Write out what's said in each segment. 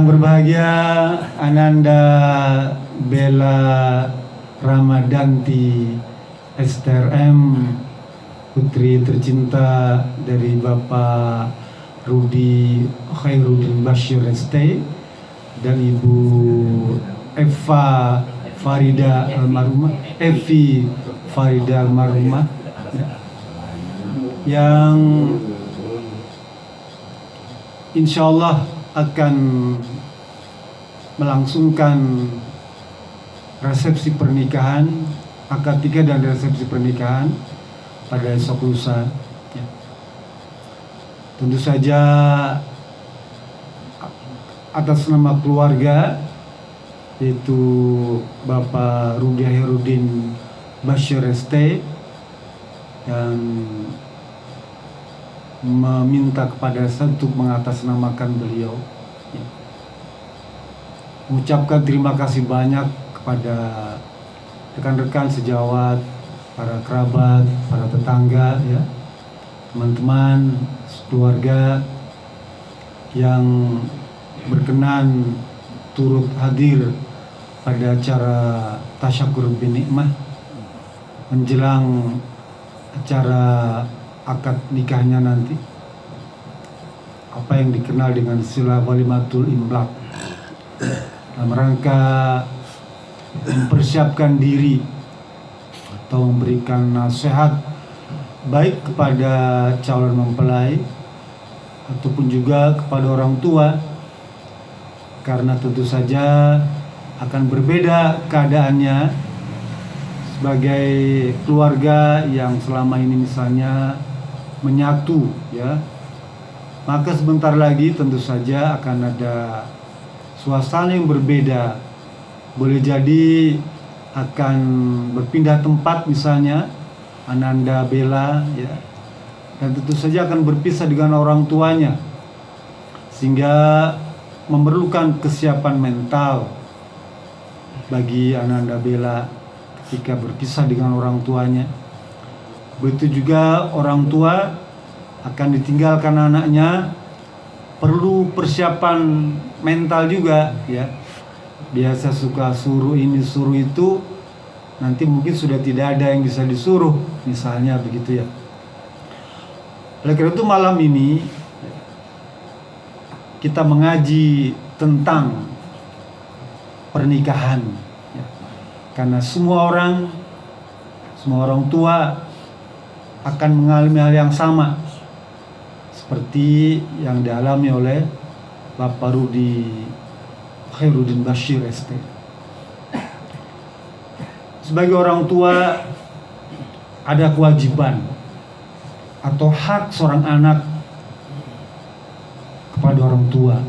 Yang berbahagia Ananda Bella Ramadanti STRM, putri tercinta dari Bapak Rudi Khairuddin Bashir ST dan Ibu Eva Farida Almarhumah, Evi Farida Almarhumah, yang insya Allah akan melangsungkan resepsi pernikahan, akad nikah dan resepsi pernikahan pada esok lusa. Tentu saja atas nama keluarga, yaitu Bapak Rudi Khairuddin Bashir ST, yang meminta kepada saya untuk mengatasnamakan beliau, mengucapkan terima kasih banyak kepada rekan-rekan sejawat, para kerabat, para tetangga, ya, teman-teman, keluarga yang berkenan turut hadir pada acara tasyakur binikmah menjelang acara akad nikahnya nanti, apa yang dikenal dengan istilah walimatul imlak, dalam rangka mempersiapkan diri atau memberikan nasihat baik kepada calon mempelai ataupun juga kepada orang tua, karena tentu saja akan berbeda keadaannya sebagai keluarga yang selama ini misalnya menyatu, ya, maka sebentar lagi tentu saja akan ada suasana yang berbeda. Boleh jadi akan berpindah tempat, misalnya Ananda Bella, ya, dan tentu saja akan berpisah dengan orang tuanya, sehingga memerlukan kesiapan mental bagi Ananda Bella ketika berpisah dengan orang tuanya. Begitu juga orang tua akan ditinggalkan anaknya, perlu persiapan mental juga, ya. Biasa suka suruh ini suruh itu, nanti mungkin sudah tidak ada yang bisa disuruh, misalnya begitu, ya. Oleh karena itu malam ini kita mengaji tentang pernikahan, ya. Karena semua orang tua akan mengalami hal yang sama seperti yang dialami oleh Bapak Rudi Khairuddin Bashir ST. Sebagai orang tua ada kewajiban atau hak seorang anak kepada orang tua.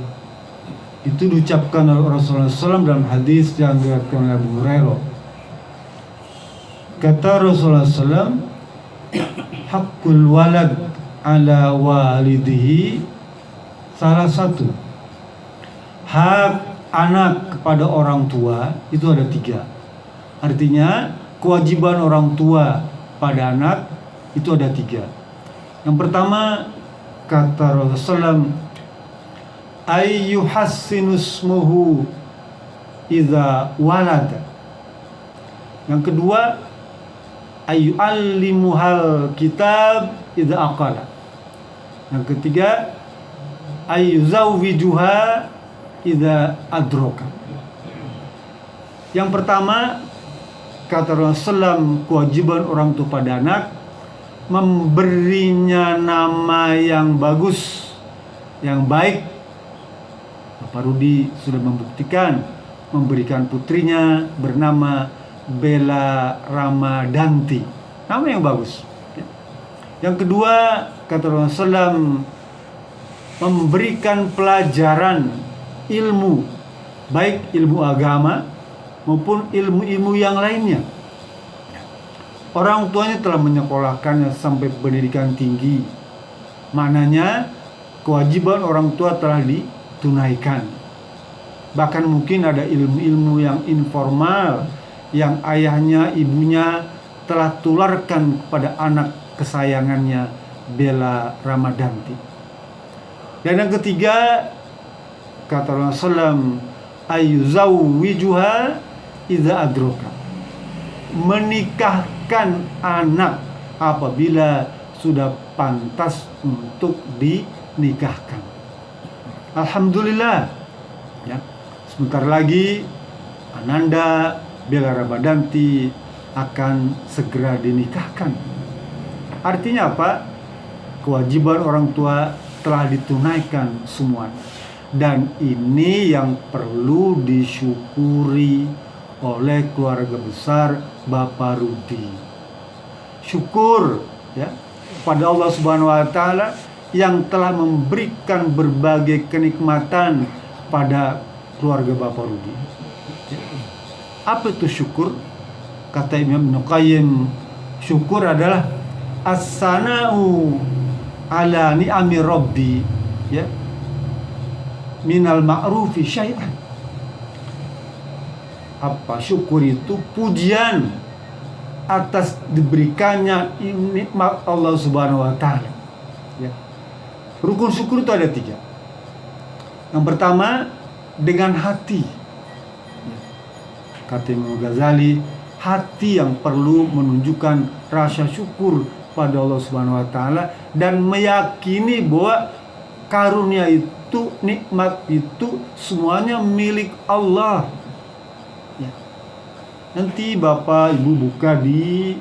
Itu diucapkan oleh Rasulullah SAW dalam hadis yang diriwayatkan oleh Abu Hurairah. Kata Rasulullah SAW, hakul walad ala walidihi, salah satu hak anak kepada orang tua itu ada 3. Artinya kewajiban orang tua pada anak itu ada 3. Yang pertama, kata Rasulullah SAW, ayyuhassinu ismuhu idza walada. Yang kedua, ayyuallimuhal kitab idza aqala. Yang ketiga, ayyuzawwijuha idza adroka. Yang pertama, kata Rasulullah, kewajiban orang tua pada anak memberinya nama yang bagus, yang baik. Bapak Rudi sudah membuktikan memberikan putrinya bernama Bella Ramadanti, nama yang bagus. Yang kedua, kata Rasulullah, memberikan pelajaran ilmu, baik ilmu agama maupun ilmu-ilmu yang lainnya. Orang tuanya telah menyekolahkannya sampai pendidikan tinggi, maknanya kewajiban orang tua telah ditunaikan. Bahkan mungkin ada ilmu-ilmu yang informal yang ayahnya, ibunya telah tularkan kepada anak kesayangannya, Bella Ramadanti. Dan yang ketiga, kata Rasulullah, ayyuzawwijuha idza adroka, menikahkan anak apabila sudah pantas untuk dinikahkan. Alhamdulillah, ya, sebentar lagi Ananda Bella Rabadanti akan segera dinikahkan. Artinya apa? Kewajiban orang tua telah ditunaikan semuanya. Dan ini yang perlu disyukuri oleh keluarga besar Bapak Rudi. Syukur, ya, pada Allah Subhanahu wa taala yang telah memberikan berbagai kenikmatan pada keluarga Bapak Rudi. Apa itu syukur? Kata Imam Ibnu Qayyim, syukur adalah as-sana'u ala ni'ami rabbi, ya, minal ma'rufi syai'an. Apa syukur itu? Pujian atas diberikannya nikmat Allah Subhanahu wa taala, ya. Rukun syukur itu ada 3. Yang pertama, dengan hati, ya. Kata Imam Ghazali, hati yang perlu menunjukkan rasa syukur pada Allah Subhanahu wa taala dan meyakini bahwa karunia itu, nikmat itu semuanya milik Allah. Ya. Nanti Bapak Ibu buka di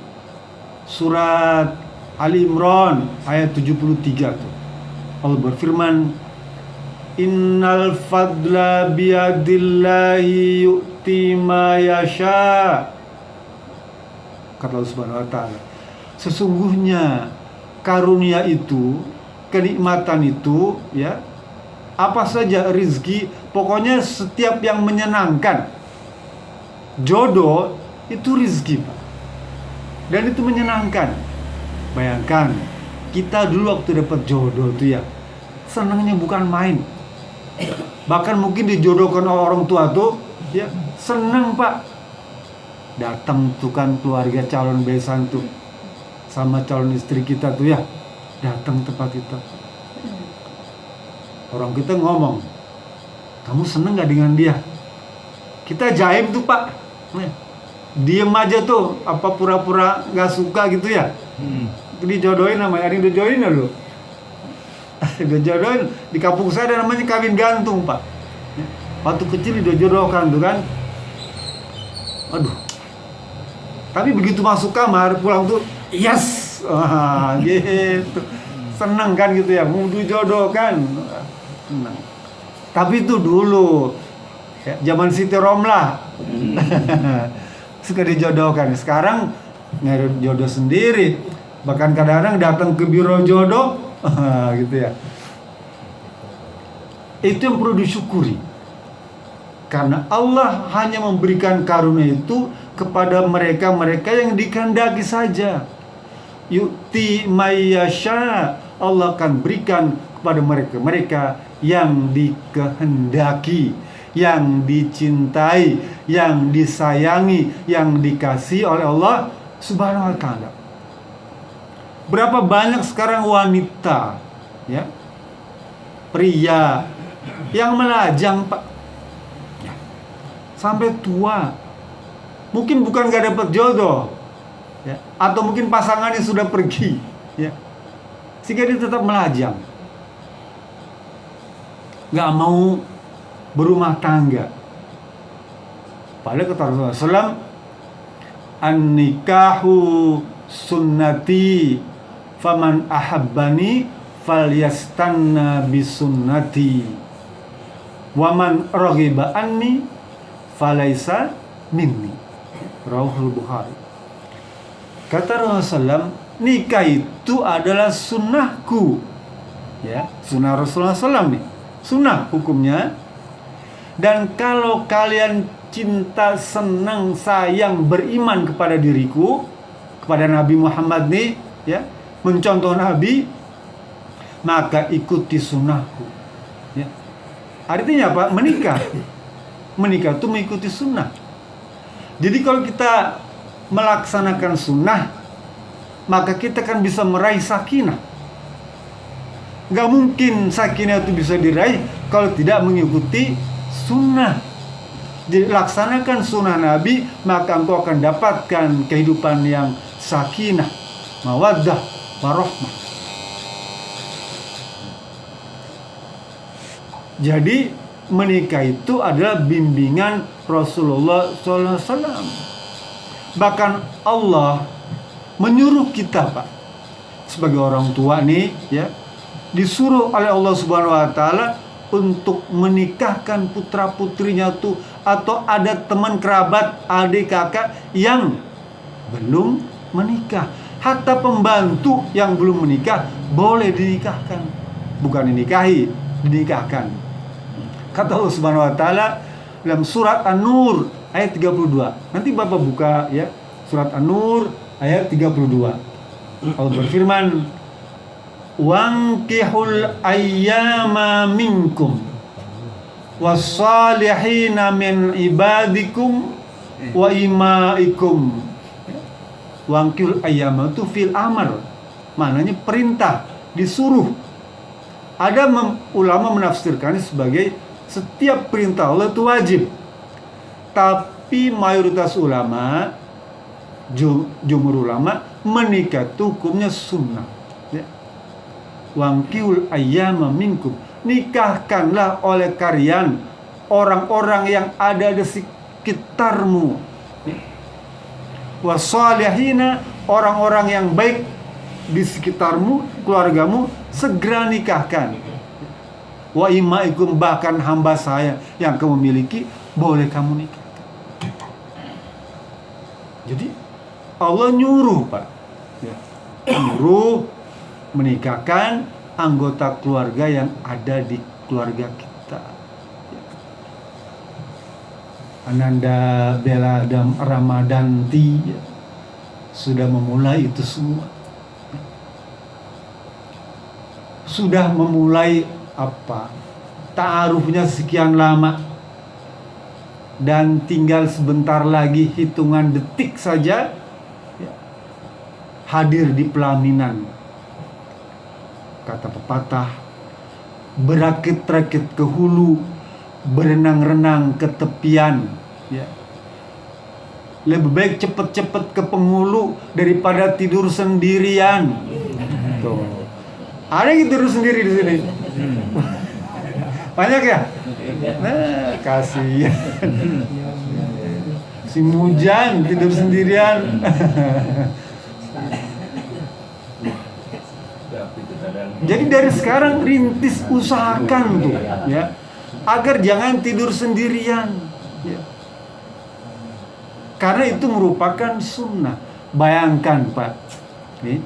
surat Ali Imran ayat 73 tuh. Allah berfirman, innal fadla biyadillahi yu'ti ma yasha. Kata Allah Subhanahu wa taala, sesungguhnya karunia itu, kenikmatan itu, ya, apa saja rizki, pokoknya setiap yang menyenangkan. Jodoh itu rizki, Pak. Dan itu menyenangkan. Bayangkan, kita dulu waktu dapat jodoh tuh, ya, senangnya bukan main. Bahkan mungkin dijodohkan oleh orang tua tuh, ya, senang, Pak. Datang tuh kan keluarga calon besan tuh sama calon istri kita tuh, ya, datang tempat kita. Orang kita ngomong, kamu seneng gak dengan dia? Kita jaim tuh, Pak. Diem aja tuh, apa pura-pura gak suka gitu, ya. Dijodohin namanya, ada yang dijodohin ya lu. Dijodohin di kampung saya ada namanya kawin gantung, Pak. Waktu kecil dijodohkan tuh kan. Aduh. Tapi begitu masuk kamar pulang tuh, yes, gitu. Seneng kan gitu ya, mau dijodohkan. Seneng. Tapi itu dulu, ya, zaman Siti Romlah. Suka dijodohkan. Sekarang nyari jodoh sendiri. Bahkan kadang-kadang datang ke biro jodoh, gitu ya. Itu yang perlu disyukuri. Karena Allah hanya memberikan karunia itu kepada mereka-mereka yang dikehendaki saja. Yu'ti mayyasha, Allah akan berikan kepada mereka-mereka yang dikehendaki, yang dicintai, yang disayangi, yang dikasihi oleh Allah Subhanahu wa taala. Berapa banyak sekarang wanita, ya, pria yang melajang, Pak, ya, sampai tua. Mungkin bukan gak dapat jodoh, ya, atau mungkin pasangannya sudah pergi, ya, sehingga dia tetap melajang, gak mau berumah tangga. Padahal kata Rasulullah SAW, an-nikahu sunnati faman ahabbani falyastanna bisunnati waman raghiba anni falaisa minni. Rawahul Bukhari. Kata Rasulullah, nikah itu adalah sunnahku, ya, sunnah Rasulullah SAW nih, sunnah hukumnya. Dan kalau kalian cinta, senang, sayang, beriman kepada diriku, kepada Nabi Muhammad nih, ya, mencontoh Nabi, maka ikuti sunnahku, ya. Artinya apa? Menikah. Menikah itu mengikuti sunnah. Jadi kalau kita melaksanakan sunnah, maka kita kan bisa meraih sakinah. Gak mungkin sakinah itu bisa diraih kalau tidak mengikuti sunnah. Jadi laksanakan sunnah Nabi, maka engkau akan dapatkan kehidupan yang sakinah, mawaddah, warahmah. Jadi menikah itu adalah bimbingan Rasulullah SAW. Bahkan Allah menyuruh kita, Pak, sebagai orang tua nih, ya, disuruh oleh Allah Subhanahu Wa Taala untuk menikahkan putra putrinya tuh, atau ada teman kerabat, adik kakak yang belum menikah. Hatta pembantu yang belum menikah boleh dinikahkan, bukan dinikahi, dinikahkan. Kata Allah Subhanahu Wa Taala dalam surat An-Nur ayat 32. Nanti Bapak buka ya, surat An-Nur ayat 32. Allah berfirman, wankihul ayyama minkum wassalihina min ibadikum wa imaikum. Wankihul ayyama itu fil amr, maknanya perintah, disuruh. Ada ulama menafsirkannya sebagai setiap perintah Allah itu wajib. Tapi mayoritas ulama, jumhur ulama, menikah itu hukumnya sunnah. Ya. Wangkiul ayyama minkum, nikahkanlah oleh kalian orang-orang yang ada di sekitarmu. Wassalihina, orang-orang yang baik di sekitarmu, keluargamu, segera nikahkan. Wa imaikum, bahkan hamba saya yang kamu miliki, boleh kamu nikahkan. Jadi Allah nyuruh, Pak, ya, nyuruh menikahkan anggota keluarga yang ada di keluarga kita. Ananda Bella dan Ramadanti sudah memulai itu semua. Sudah memulai apa? Ta'arufnya sekian lama. Dan tinggal sebentar lagi, hitungan detik saja ya, hadir di pelaminan. Kata pepatah, berakit-rakit ke hulu, berenang-renang ke tepian. Ya. Lebih baik cepet-cepet ke penghulu daripada tidur sendirian. Tuh. Ada yang tidur sendiri di sini. Banyak ya? Nah, kasihan. Si Mujan tidur sendirian. Jadi dari sekarang rintis, usahakan tuh ya, agar jangan tidur sendirian ya. Karena itu merupakan sunnah. Bayangkan, Pak, nih,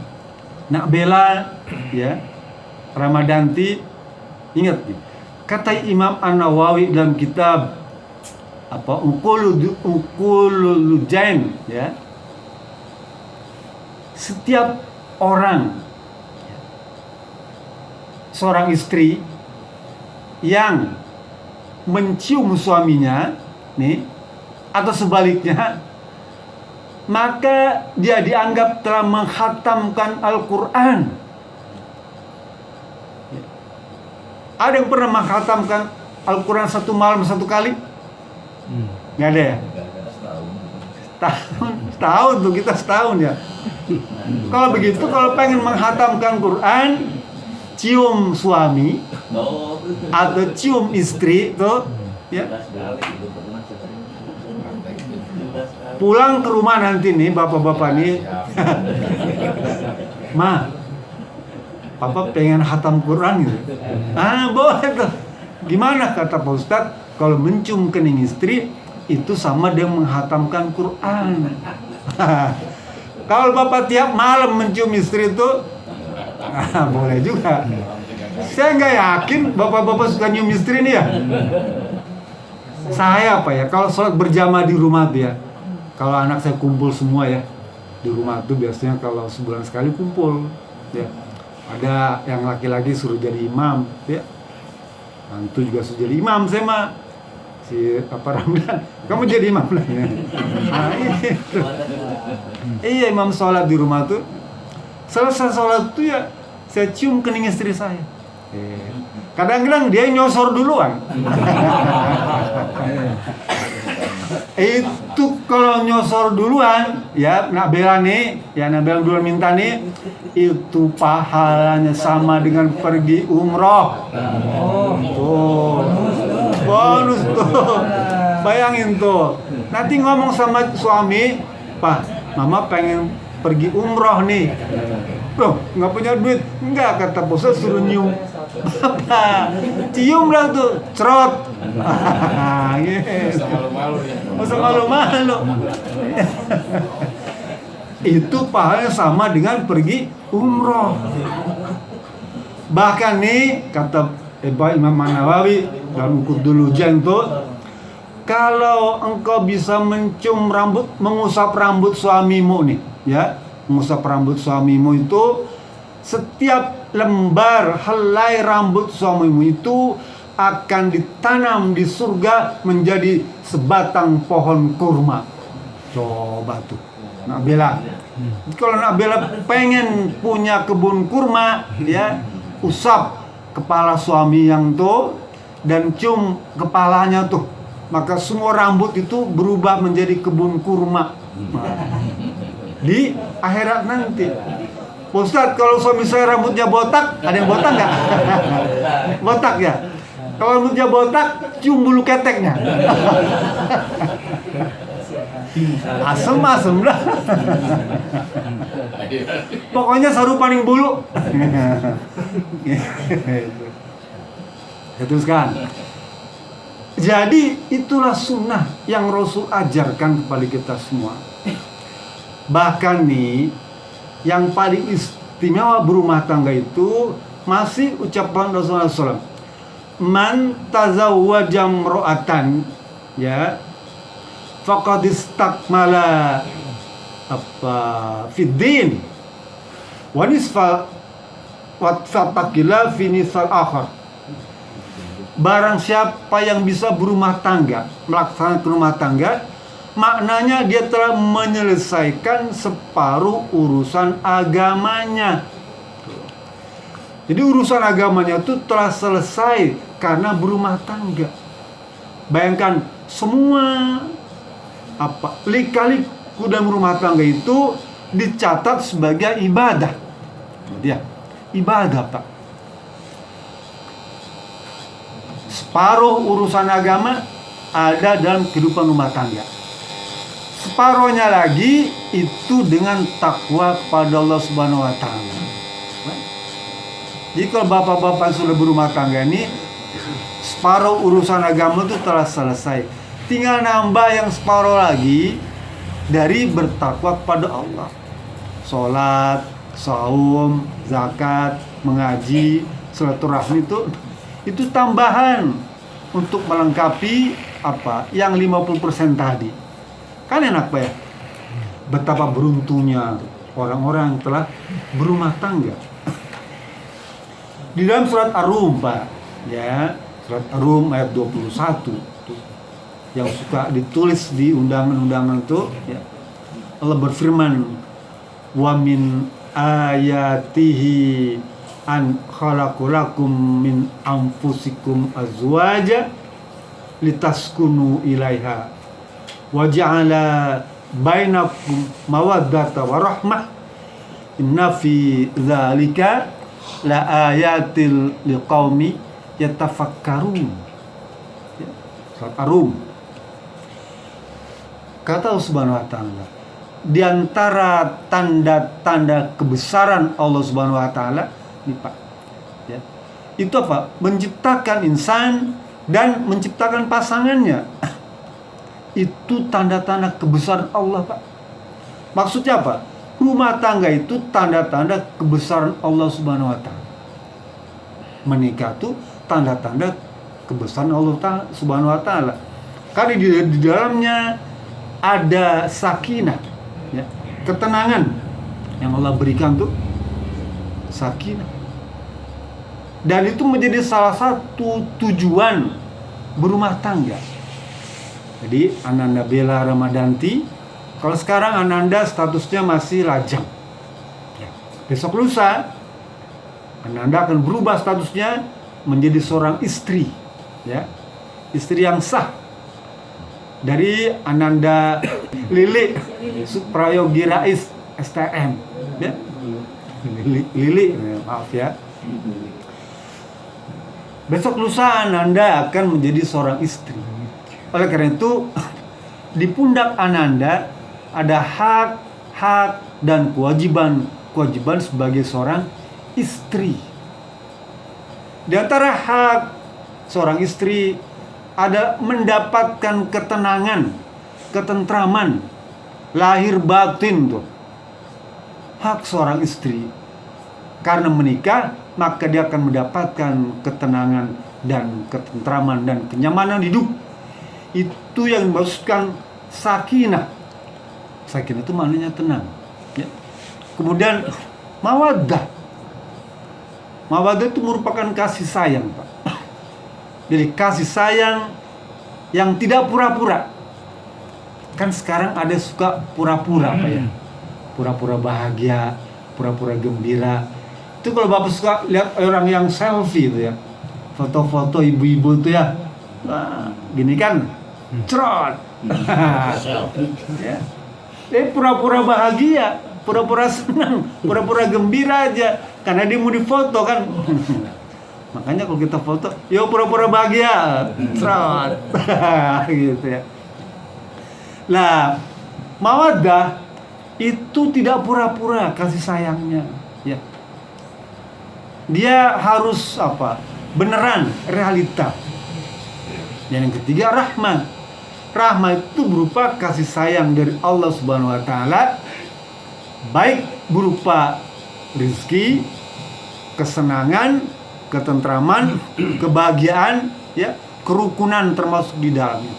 Nak Bella ya, Ramadanti, ingat nih, kata Imam An-Nawawi dalam kitab apa, Uqulul Jain ya, setiap orang, seorang istri yang mencium suaminya nih, atau sebaliknya, maka dia dianggap telah menghatamkan Al-Quran. Ada yang pernah menghatamkan Al-Quran satu malam satu kali? Nggak ada ya? Setahun tuh, kita setahun ya. Kalau begitu, kalau pengen menghatamkan Quran, cium suami atau cium istri tuh ya, pulang ke rumah nanti nih bapak-bapak nih, Ma, papa pengen khatam Quran gitu. Boleh tuh. Gimana kata Pak Ustadz, kalau mencium kening istri itu sama dengan menghatamkan Quran. Kalau bapak tiap malam mencium istri itu, boleh juga. Saya nggak yakin bapak-bapak suka nyium istri nih ya. Saya apa ya, kalau sholat berjamaah di rumah tuh ya, kalau anak saya kumpul semua ya di rumah tuh, biasanya kalau sebulan sekali kumpul ya. Ada yang laki-laki suruh jadi imam ya, mantu juga suruh jadi imam. Saya mah si Ramdan, kamu jadi imam lah ya. Iya, imam sholat di rumah tuh, selesai sholat tuh ya, saya cium kening istri saya. Kadang-kadang dia nyosor duluan. Itu kalau nyosor duluan, ya Nabila nih, ya Nabila duluan minta nih, itu pahalanya sama dengan pergi umroh. Oh, bonus tuh. Bayangin tuh. Nanti ngomong sama suami, Pak, Mama pengen pergi umroh nih. Loh, nggak punya duit? Enggak, kata bosnya suruh nyium. Bapak, cium lah tuh, cerot. Yes. Masa malu-malu. Itu pahalanya sama dengan pergi umroh. Bahkan nih, kata Imam Nawawi dalam Uqud Dulujan tuh, kalau engkau bisa mencium rambut, mengusap rambut suamimu nih, ya, mengusap rambut suamimu itu, setiap lembar helai rambut suamimu itu akan ditanam di surga menjadi sebatang pohon kurma. Coba tuh, Nabila. Kalau Nabila pengen punya kebun kurma, ya, usap kepala suami yang tuh dan cium kepalanya tuh, maka semua rambut itu berubah menjadi kebun kurma. Di akhirat nanti. Ustaz, kalau suami saya rambutnya botak, ada yang botak nggak? Botak ya? Kalau rambutnya botak, cium bulu keteknya. Asem dah. Pokoknya saru paning bulu. Teruskan. Jadi itulah sunnah yang Rasul ajarkan kepada kita semua. Bahkan nih, yang paling istimewa berumah tangga itu masih ucapan Rasulullah SAW. Man tazawwaja imra'atan, ya, faqad istakmala fiddin wa nisfa wa fataqila fi nisal akhar. Barang siapa yang bisa berumah tangga, melaksanakan rumah tangga, maknanya dia telah menyelesaikan separuh urusan agamanya. Jadi urusan agamanya itu telah selesai karena berumah tangga. Bayangkan semua lika-liku dalam rumah tangga itu dicatat sebagai ibadah. Dia ibadah, Pak. Separuh urusan agama ada dalam kehidupan rumah tangga. Separohnya lagi itu dengan takwa kepada Allah Subhanahu wa taala. Jadi kalau bapak-bapak sudah berumah tangga ini, separuh urusan agama itu telah selesai. Tinggal nambah yang separuh lagi dari bertakwa kepada Allah. Sholat, saum, zakat, mengaji, silaturahmi itu tambahan untuk melengkapi yang 50% tadi. Kan enak, Pak ya? Betapa beruntungnya orang-orang yang telah berumah tangga. Di dalam surat Ar-Rum, Pak, ya, surat Ar-Rum ayat 21 tuh, yang suka ditulis di undangan-undangan tuh, ya. Allah berfirman, wa min ayatihi an khalaqalakum min anfusikum azwaja litaskunu ilaiha wa ja'ala bainakum mawaddata wa rahmah inna fi dzalika la ayatil liqaumi yatafakkarun. Ya, surat Ar-Rum. Kata Allah Subhanahu wa taala, di antara tanda-tanda kebesaran Allah Subhanahu wa taala, nih Pak, ya, itu apa? Menciptakan insan dan menciptakan pasangannya. Itu tanda-tanda kebesaran Allah, Pak. Maksudnya apa? Rumah tangga itu tanda-tanda kebesaran Allah Subhanahu wa taala. Menikah itu tanda-tanda kebesaran Allah Subhanahu wa taala. Karena di dalamnya ada sakinah, ya, ketenangan yang Allah berikan tuh sakinah. Dan itu menjadi salah satu tujuan berumah tangga. Jadi Ananda Bella Ramadanti, kalau sekarang Ananda statusnya masih lajang. Ya. Besok lusa Ananda akan berubah statusnya menjadi seorang istri, ya, istri yang sah dari Ananda Lili Suprayogi Rais STM, ya. Lili, maaf ya. Besok lusa Ananda akan menjadi seorang istri. Oleh karena itu, di pundak Ananda ada hak dan kewajiban sebagai seorang istri. Di antara hak seorang istri ada mendapatkan ketenangan, ketentraman, lahir batin tuh. Hak seorang istri. Karena menikah, maka dia akan mendapatkan ketenangan dan ketentraman dan kenyamanan hidup. Itu yang dimaksudkan sakinah. Sakinah itu maknanya tenang, ya. Kemudian mawaddah. Mawaddah itu merupakan kasih sayang, Pak. Jadi kasih sayang yang tidak pura-pura. Kan sekarang ada suka pura-pura, Pak, ya. Pura-pura bahagia, pura-pura gembira. Itu kalau Bapak suka lihat orang yang selfie itu, ya, foto-foto ibu-ibu itu, ya, nah, gini kan, cerot. Ya. Pura-pura bahagia, pura-pura senang, pura-pura gembira aja karena dia mau difoto kan. Makanya kalau kita foto, yo pura-pura bahagia, cerot. Gitu ya. Nah, mawaddah itu tidak pura-pura kasih sayangnya, ya. Dia harus apa? Beneran, realita. Dan yang ketiga, rahmah. Rahmah itu berupa kasih sayang dari Allah Subhanahu wa taala, baik berupa rezeki, kesenangan, ketentraman, kebahagiaan, ya, kerukunan termasuk di dalamnya.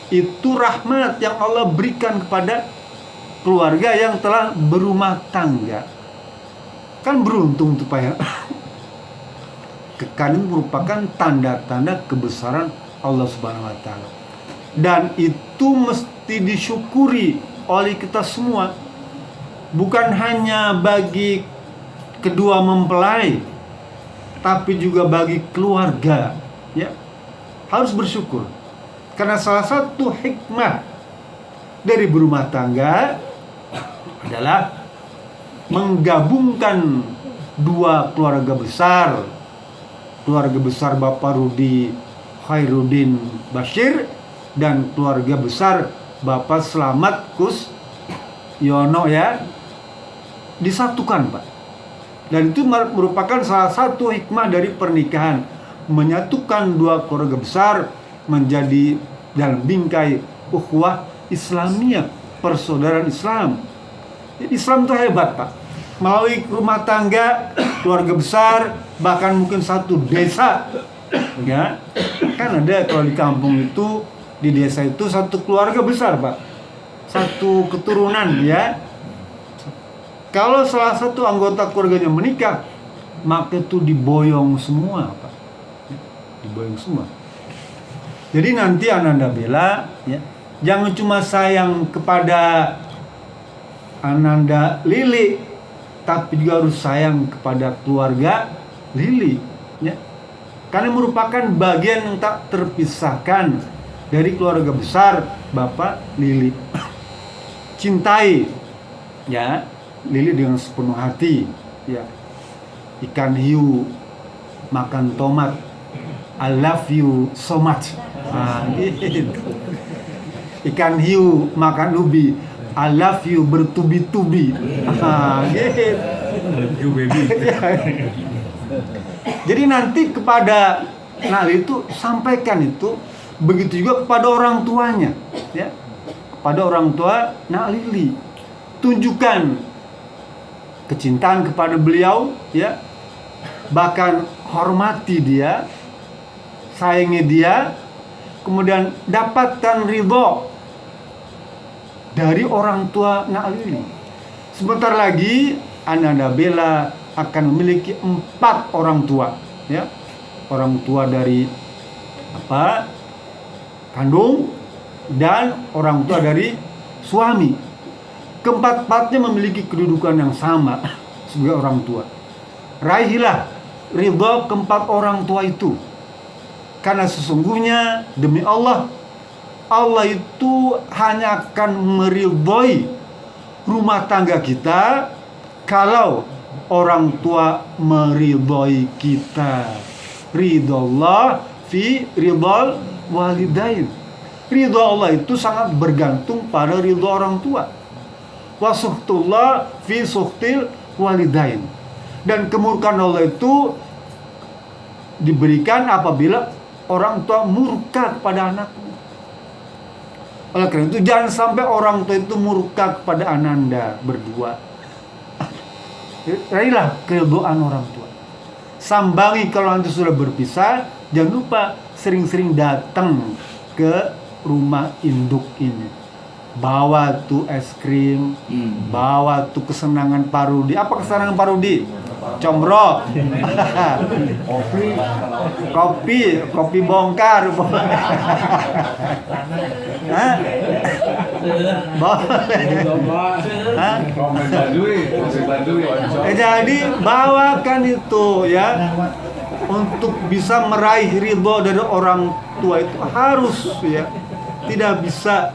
Itu rahmat yang Allah berikan kepada keluarga yang telah berumah tangga. Kan beruntung tuh, Pak, ya. Kekayaan merupakan tanda-tanda kebesaran Allah Subhanahu wa taala. Dan itu mesti disyukuri oleh kita semua. Bukan hanya bagi kedua mempelai, tapi juga bagi keluarga, ya. Harus bersyukur. Karena salah satu hikmah dari berumah tangga adalah menggabungkan dua keluarga besar. Keluarga besar Bapak Rudi Khairuddin Bashir dan keluarga besar Bapak Slamet Kus Yono, ya, disatukan, Pak. Dan itu merupakan salah satu hikmah dari pernikahan, menyatukan dua keluarga besar menjadi dalam bingkai ukhuwah Islamiyah, persaudaraan Islam. Jadi Islam itu hebat, Pak. Melalui rumah tangga, keluarga besar, bahkan mungkin satu desa, ya. Kan ada kalau di kampung itu, di desa itu satu keluarga besar, Pak. Satu keturunan, ya. Kalau salah satu anggota keluarganya menikah, maka itu diboyong semua, Pak. Diboyong semua. Jadi nanti Ananda bela, ya, jangan cuma sayang kepada Ananda Lili, tapi juga harus sayang kepada keluarga Lili, ya. Karena merupakan bagian yang tak terpisahkan dari keluarga besar Bapak Lili. Cintai, ya, Lili dengan sepenuh hati, ya. Ikan hiu makan tomat, I love you so much. Nah, gitu. Ikan hiu makan ubi, I love you bertubi-tubi. Nah, gitu. Jadi nanti kepada Nali itu sampaikan itu, begitu juga kepada orang tuanya, ya. Kepada orang tua Nak Lili, tunjukkan kecintaan kepada beliau, ya. Bahkan hormati dia, sayangi dia, kemudian dapatkan ridho dari orang tua Nak Lili. Sebentar lagi Ananda Bella akan memiliki 4 orang tua, ya. Orang tua dari apa? Kandung dan orang tua dari suami. Keempat-empatnya memiliki kedudukan yang sama sebagai orang tua. raihlah ridho keempat orang tua itu. Karena sesungguhnya demi Allah, Allah itu hanya akan meridhoi rumah tangga kita kalau orang tua meridhoi kita. Ridhollah fi ridhol walidain. Ridho Allah itu sangat bergantung pada ridho orang tua. Wasuhtullah fi suhtil walidain. Dan kemurkaan Allah itu diberikan apabila orang tua murka kepada anaknya. Oleh karena itu jangan sampai orang tua itu murka kepada ananda berdua. Raihlah keridhaan orang tua. Sambangi kalau nanti sudah berpisah. Jangan lupa sering-sering datang ke rumah induk ini. Bawa tuh es krim, bawa tuh kesenangan Pak Rudi. Apa kesenangan Pak Rudi? Combro. kopi bongkar. Hah? Jadi bawakan itu ya, untuk bisa meraih ridho dari orang tua itu harus ya, tidak bisa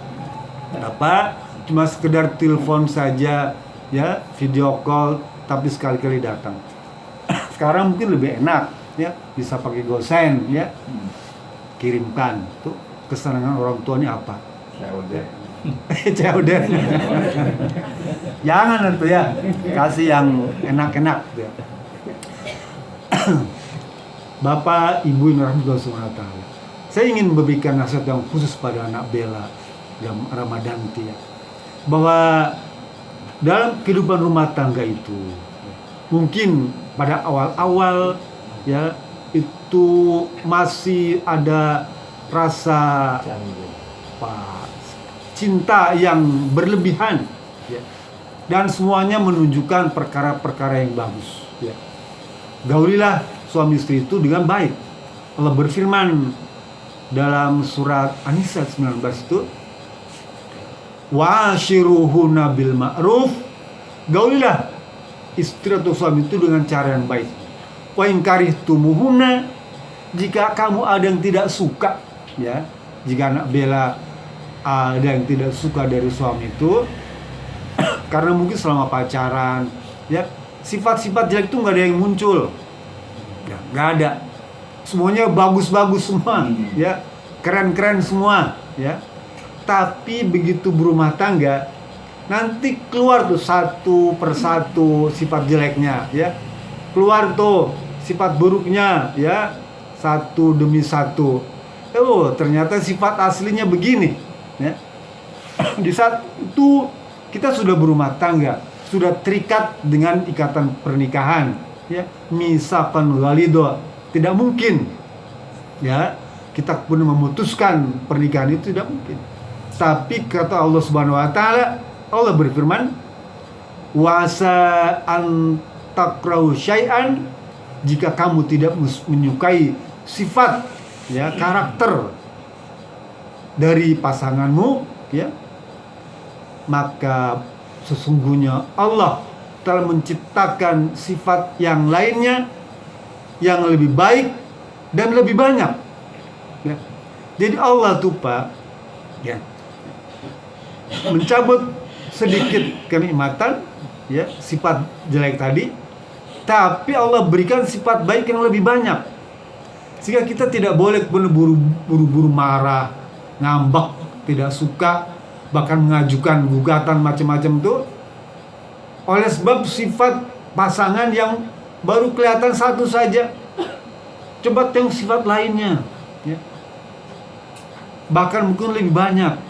cuma sekedar telepon saja ya, video call, tapi sekali-kali datang. Sekarang mungkin lebih enak ya, bisa pakai GoSend ya, kirimkan tuh. Kesenangan orang tua ini apa? COD. Jangan itu ya, kasih yang enak-enak ya. Bapak Ibu yang dirahmati Allah SWT, saya ingin memberikan nasihat yang khusus pada anak Bella dan Ramadanti ya, bahwa dalam kehidupan rumah tangga itu mungkin pada awal-awal ya itu masih ada rasa cinta yang berlebihan ya, dan semuanya menunjukkan perkara-perkara yang bagus ya. Gaulilah suami istri itu dengan baik. Allah berfirman dalam surat An-Nisa 19 itu, wa'ashiruhunna bil ma'ruf, gaulilah istri atau suami itu dengan cara yang baik. Wa in karihtumuhunna, jika kamu ada yang tidak suka ya, jika anak Bella ada yang tidak suka dari suami itu karena mungkin selama pacaran ya, sifat-sifat jelek itu nggak ada yang muncul ya, nggak ada, semuanya bagus-bagus semua ya, keren-keren semua ya. Tapi begitu berumah tangga, nanti keluar tuh satu persatu sifat jeleknya ya, keluar tuh sifat buruknya ya, satu demi satu. Oh, ternyata sifat aslinya begini ya. Di saat itu kita sudah berumah tangga, sudah terikat dengan ikatan pernikahan ya, misakan walido. Tidak mungkin ya kita pun memutuskan pernikahan itu, tidak mungkin. Tapi kata Allah Subhanahu wa taala, Allah berfirman, wasa an takrahu syai'an, jika kamu tidak menyukai sifat ya, karakter dari pasanganmu ya, maka sesungguhnya Allah telah menciptakan sifat yang lainnya yang lebih baik dan lebih banyak ya. Jadi Allah tuh Pak ya, mencabut sedikit kenikmatan ya, sifat jelek tadi, tapi Allah berikan sifat baik yang lebih banyak, sehingga kita tidak boleh buru-buru marah, ngambek, tidak suka, bahkan mengajukan gugatan macam-macam itu oleh sebab sifat pasangan yang baru kelihatan satu saja. Coba tengok sifat lainnya ya, bahkan mungkin lebih banyak.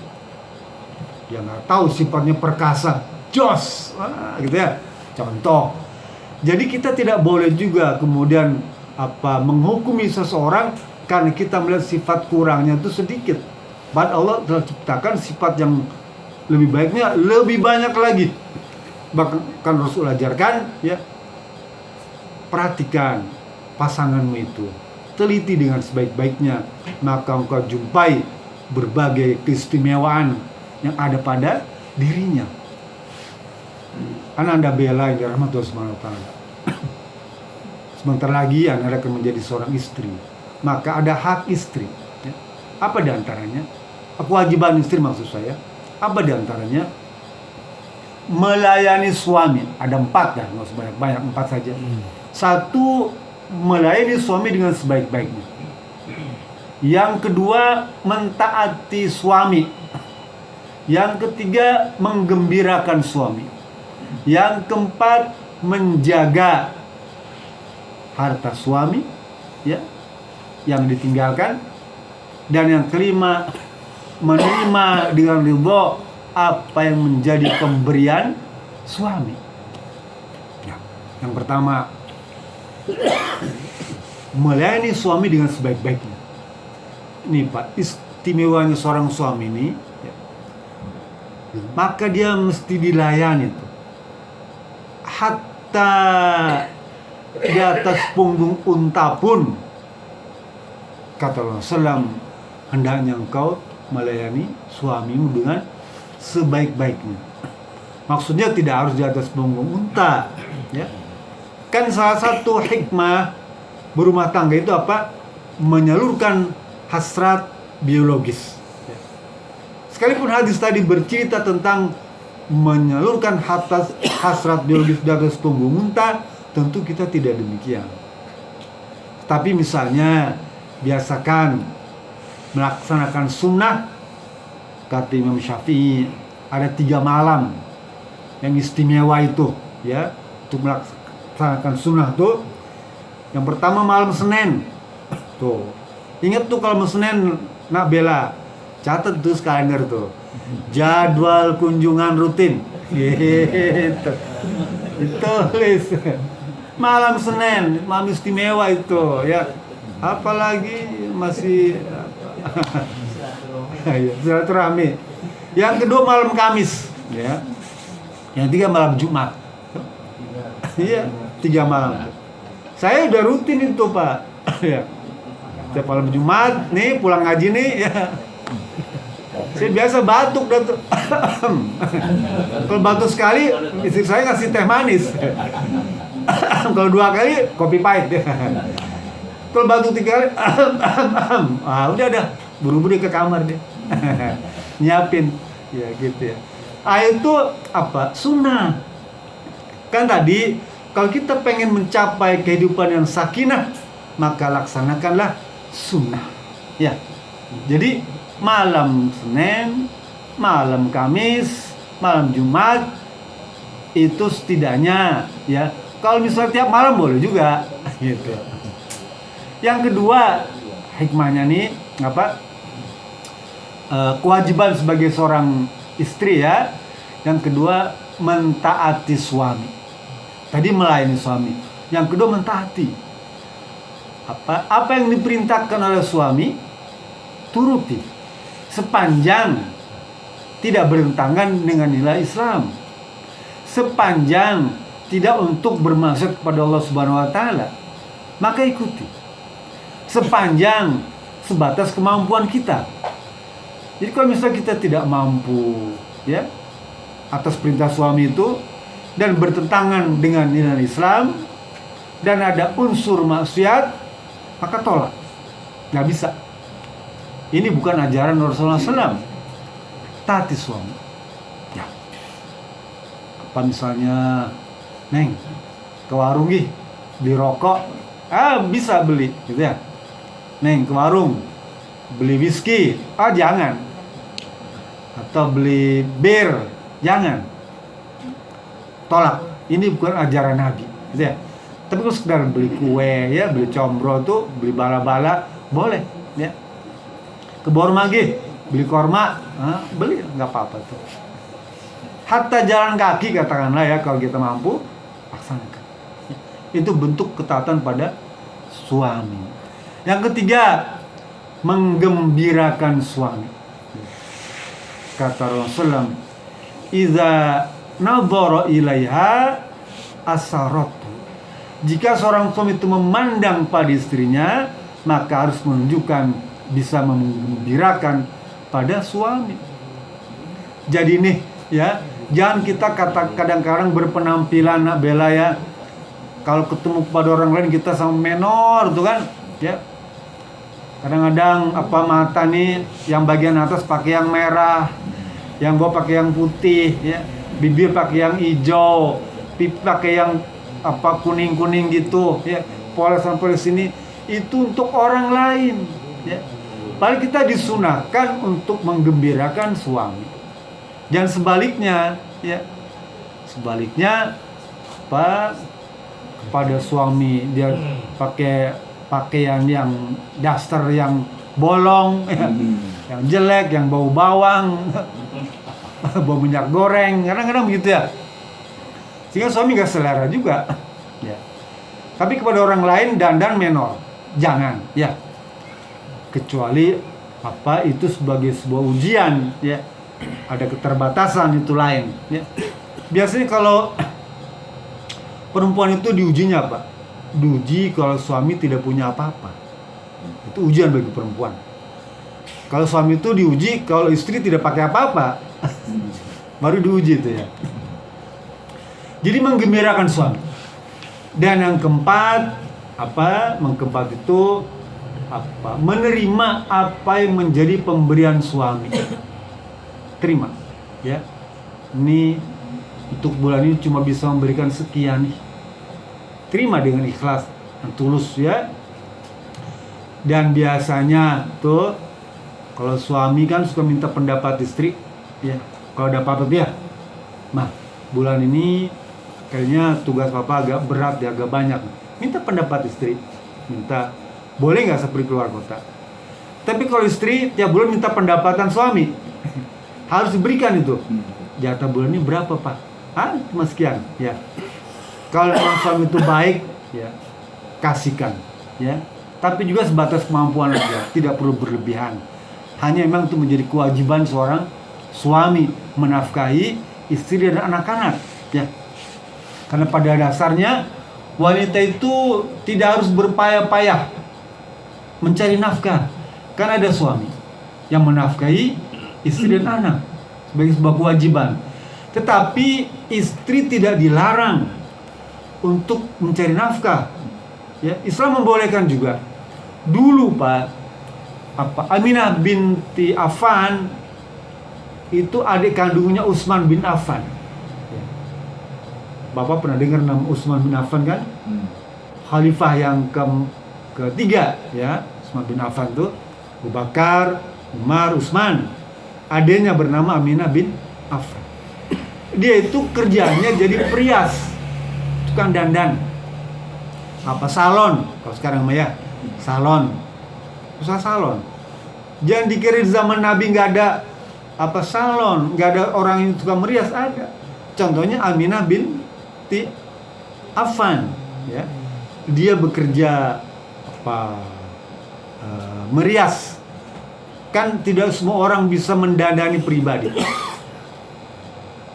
Ya nggak tahu, sifatnya perkasa, jos gitu ya, contoh. Jadi kita tidak boleh juga kemudian menghukumi seseorang karena kita melihat sifat kurangnya itu sedikit. Padahal Allah telah ciptakan sifat yang lebih baiknya lebih banyak lagi. Bahkan Rasul ajarkan ya, perhatikan pasanganmu itu, teliti dengan sebaik-baiknya, maka engkau jumpai berbagai keistimewaan yang ada pada dirinya. Ananda Bella yang dirahmati Allah Subhanahu wa taala. Sebentar lagi Anda akan menjadi seorang istri. Maka ada hak istri. Ya. Apa diantaranya? Kewajiban istri maksud saya. Apa diantaranya? Melayani suami. Ada 4 dah, nggak usah banyak-banyak, 4 saja. 1, melayani suami dengan sebaik-baiknya. Yang kedua, mentaati suami. Yang ketiga, menggembirakan suami. Yang keempat, menjaga harta suami, ya, yang ditinggalkan. Dan yang kelima, menerima dengan ridho apa yang menjadi pemberian suami. Ya. Yang pertama, melayani suami dengan sebaik-baiknya. Ini Pak, istimewanya seorang suami ini, ya, maka dia mesti dilayani tuh. Hatta di atas punggung unta pun, kata Rasulullah SAW, hendaknya engkau melayani suamimu dengan sebaik-baiknya. Maksudnya tidak harus di atas punggung unta, ya. Kan salah satu hikmah berumah tangga itu apa? Menyalurkan hasrat biologis. Sekalipun hadis tadi bercerita tentang menyalurkan hasrat biologis di atas punggung unta, tentu kita tidak demikian. Tapi misalnya biasakan melaksanakan sunnah, kata Imam Syafi'i, ada 3 malam yang istimewa itu, ya, untuk melaksanakan sunnah tuh. Yang pertama malam Senin. Tuh. Ingat tuh kalau Senin nak bela, catat tuh kalender tuh. Jadwal kunjungan rutin. Gitu. Ditulis. Malam Senin, malam istimewa itu, ya. Apalagi masih silaturahmi. Yang kedua malam Kamis, ya. Yang tiga malam Jumat. Iya, 3 malam. Saya udah rutin itu, Pak. Ya. Setiap malam Jumat nih pulang ngaji nih, ya. Saya biasa batuk dan kalau batuk sekali istri saya ngasih teh manis. Kalau 2 kali kopi pahit. Kalau batuk 3 kali, udah buru-buru ke kamar deh. Nyiapin, ya gitu ya. Itu apa? Sunnah. Kan tadi kalau kita pengen mencapai kehidupan yang sakinah, maka laksanakanlah sunnah. Ya. Jadi malam Senin, malam Kamis, malam Jumat itu setidaknya, ya. Kalau misalnya tiap malam boleh juga, gitu. Yang kedua, hikmahnya nih apa? Kewajiban sebagai seorang istri, ya. Yang kedua, mentaati suami. Tadi melayani suami. Yang kedua, mentaati. Apa yang diperintahkan oleh suami, turuti. Sepanjang tidak bertentangan dengan nilai Islam. Sepanjang tidak untuk bermaksud kepada Allah Subhanahu wa taala, maka ikuti. Sepanjang sebatas kemampuan kita. Jadi kalau misalnya kita tidak mampu, ya, atas perintah suami itu dan bertentangan dengan nilai Islam dan ada unsur maksiat, maka tolak. Nggak bisa. Ini bukan ajaran Rasulullah SAW. Taati suami. Ya. Apa misalnya, Neng, ke warung gih, beli rokok, bisa beli, gitu ya. Neng, ke warung, beli whisky, jangan. Atau beli bir, jangan. Tolak. Ini bukan ajaran Nabi, gitu ya. Tapi kalau sekedar beli kue, ya, beli combro tuh, beli bala-bala, boleh, ya. Ke Borma lagi, beli korma, beli, nggak apa-apa tuh. Hatta jalan kaki katakanlah, ya, kalau kita mampu, laksanakan. Itu bentuk ketaatan pada suami. Yang ketiga, menggembirakan suami. Kata Rasulullah, "Iza nadhara ilaiha asaratu." Jika seorang suami itu memandang pada istrinya, maka harus menunjukkan bisa menggembirakan pada suami. Jadi nih, ya, jangan kita kadang-kadang berpenampilan nak bela, ya, kalau ketemu kepada orang lain kita sama menor tuh kan, ya. Kadang-kadang mata nih yang bagian atas pakai yang merah, yang bawah pakai yang putih, ya. Bibir pakai yang hijau, pipi pakai yang kuning-kuning gitu, ya. Poles ini itu untuk orang lain, ya. Paling kita disunahkan untuk menggembirakan suami. Dan sebaliknya, ya. Sebaliknya kepada suami dia pakai pakaian yang daster, yang bolong, ya, yang jelek, yang bau bawang, bau minyak goreng, kadang-kadang begitu ya. Sehingga suami gak selera juga, ya. Tapi kepada orang lain dandan menor, jangan, ya. Kecuali itu sebagai sebuah ujian, ya. Ada keterbatasan itu lain, ya. Biasanya kalau perempuan itu diujinya apa? Diuji kalau suami tidak punya apa-apa. Itu ujian bagi perempuan. Kalau suami itu diuji kalau istri tidak pakai apa-apa. Baru diuji itu, ya. Jadi menggembirakan suami. Dan yang keempat, mengkeempat itu menerima apa yang menjadi pemberian suami. Terima, ya. Ini untuk bulan ini cuma bisa memberikan sekian nih. Terima dengan ikhlas dan tulus, ya. Dan biasanya tuh kalau suami kan suka minta pendapat istri, ya. Kalau ada apa-apa dia, bulan ini kayaknya tugas papa agak berat ya, agak banyak. Minta pendapat istri, minta boleh nggak seperti keluar kota. Tapi kalau istri tiap bulan minta pendapatan suami, harus diberikan itu. Jatah bulan ini berapa pak? Cuma sekian, ya. Kalau orang suami itu baik, ya, kasihkan, ya. Tapi juga sebatas kemampuan aja, tidak perlu berlebihan. Hanya memang itu menjadi kewajiban seorang suami menafkahi istri dan anak-anak, ya. Karena pada dasarnya wanita itu tidak harus berpayah-payah mencari nafkah, karena ada suami yang menafkahi istri dan anak sebagai sebuah kewajiban. Tetapi istri tidak dilarang untuk mencari nafkah, ya. Islam membolehkan juga. Dulu Aminah binti Affan itu adik kandungnya Utsman bin Affan, ya. Bapak pernah dengar nama Utsman bin Affan kan? Khalifah yang ketiga, ya. Utsman bin Affan tuh Abu Bakar, Umar, Utsman. Adiknya bernama Aminah bin Affan. Dia itu kerjanya jadi perias, tukang dandan, salon. Kalau sekarang ya salon, usaha salon. Jangan dikira di zaman Nabi nggak ada salon, nggak ada orang yang suka merias, ada. Contohnya Aminah binti Affan, ya. Dia bekerja merias. Kan tidak semua orang bisa mendandani pribadi.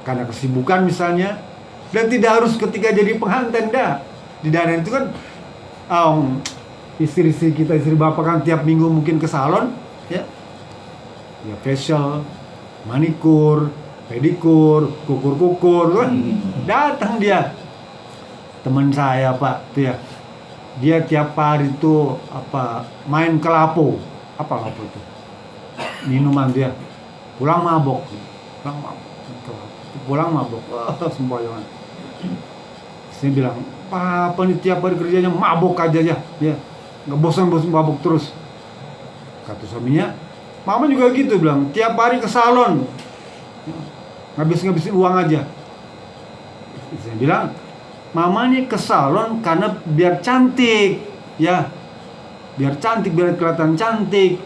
Karena kesibukan misalnya, dan tidak harus ketika jadi pengantin dah. Di dandan itu kan istri-istri kita, istri bapak kan tiap minggu mungkin ke salon, ya. Ya facial, manikur, pedikur, kukur kan. Datang dia. Teman saya pak tuh, ya. Dia tiap hari itu main ke lapo. Apa lapo itu? Minuman dia. Pulang mabok. Sembayangan. Saya bilang, apa nih tiap hari kerjanya mabok aja ya, nggak bosan mabok terus. Kata suaminya, mama juga gitu, bilang tiap hari ke salon, ngabisin uang aja. Saya bilang, mama nih ke salon karena biar cantik, ya, biar kelihatan cantik.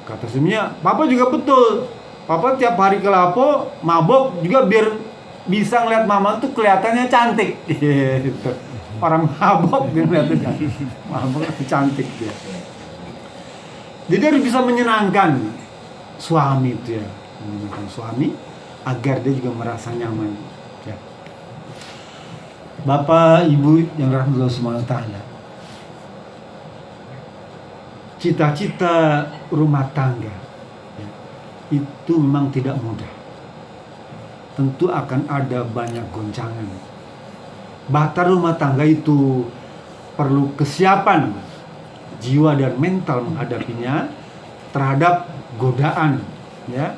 Kata suaminya, papa juga betul. Papa tiap hari ke lapo mabok juga biar bisa ngeliat mama tuh kelihatannya cantik. Gitu. Orang mabok dia ngeliatnya mabok cantik dia. Jadi harus bisa menyenangkan suami itu, ya, menyenangkan suami agar dia juga merasa nyaman, ya. Bapak Ibu yang rahmatullah subhanahu wa ta'ala, cita-cita rumah tangga, ya, itu memang tidak mudah. Tentu akan ada banyak goncangan. Bahtera rumah tangga itu perlu kesiapan jiwa dan mental menghadapinya terhadap godaan, ya,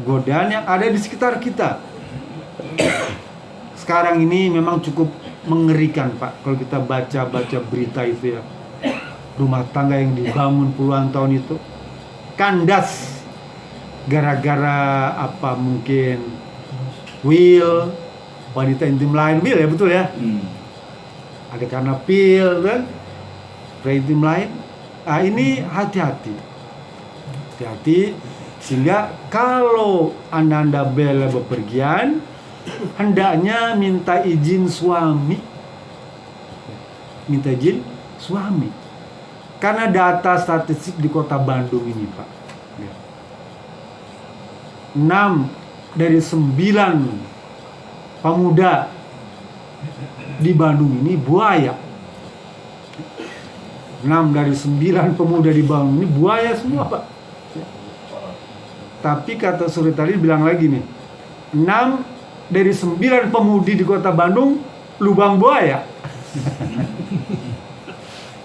godaan yang ada di sekitar kita. Sekarang ini memang cukup mengerikan, Pak, kalau kita baca berita itu ya. Rumah tangga yang dibangun puluhan tahun itu kandas gara-gara apa, mungkin will, wanita intim lain, will ya, betul ya. Ada karena pil kan, intim lain. Nah, ini hati-hati sehingga kalau anda bela bepergian, hendaknya minta izin suami, karena data statistik di kota Bandung ini, Pak, 6 dari 9 pemuda di Bandung ini buaya. 6 dari 9 pemuda di Bandung ini buaya semua, Pak. Tapi kata sore tadi bilang lagi nih, 6 dari 9 pemudi di kota Bandung lubang buaya.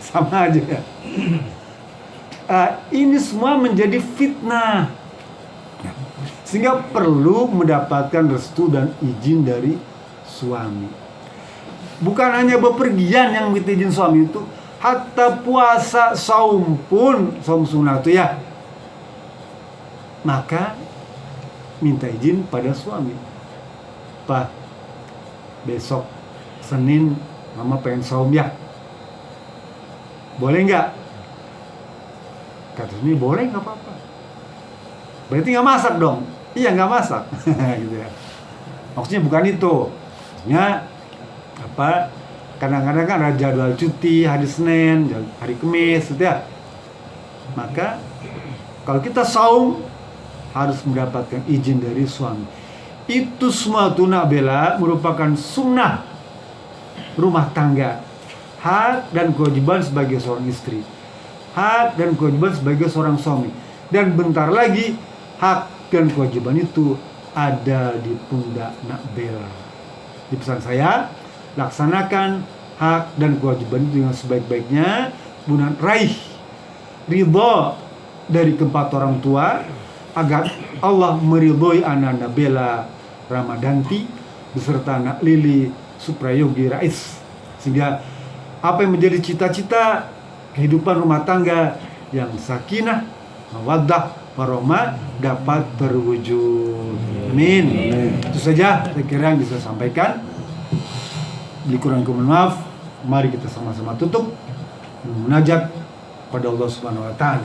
Sama aja ya. Ini semua menjadi fitnah, sehingga perlu mendapatkan restu dan izin dari suami. Bukan hanya bepergian yang minta izin suami itu, hatta puasa, saum pun, saum sunnah itu ya, maka minta izin pada suami. Pak, besok Senin mama pengen saum ya, boleh nggak? Kata suami, boleh, nggak apa-apa. Berarti nggak masak dong? Iya, nggak masak. Gitu ya. Maksudnya bukan itu. Maksudnya apa? Kadang-kadang kan ada jadwal cuti hari Senin, hari Kamis, gitu ya. Maka kalau kita saum harus mendapatkan izin dari suami. Itu semua tunak bela merupakan sunnah rumah tangga, hak dan kewajiban sebagai seorang istri, hak dan kewajiban sebagai seorang suami. Dan bentar lagi hak dan kewajiban itu ada di pundak nak bela. Di pesan saya, laksanakan hak dan kewajiban itu dengan sebaik-baiknya, kemudian raih ridho dari keempat orang tua, agar Allah meridhoi anak Bella Ramadanti beserta anak Lili Suprayogi Rais, sehingga apa yang menjadi cita-cita kehidupan rumah tangga yang sakinah, mawaddah, warahmah dapat terwujud. Amin. Itu saja saya kira yang bisa sampaikan. Bila kurang mohon maaf. Mari kita sama-sama tutup munajat pada Allah Subhanahu wa taala.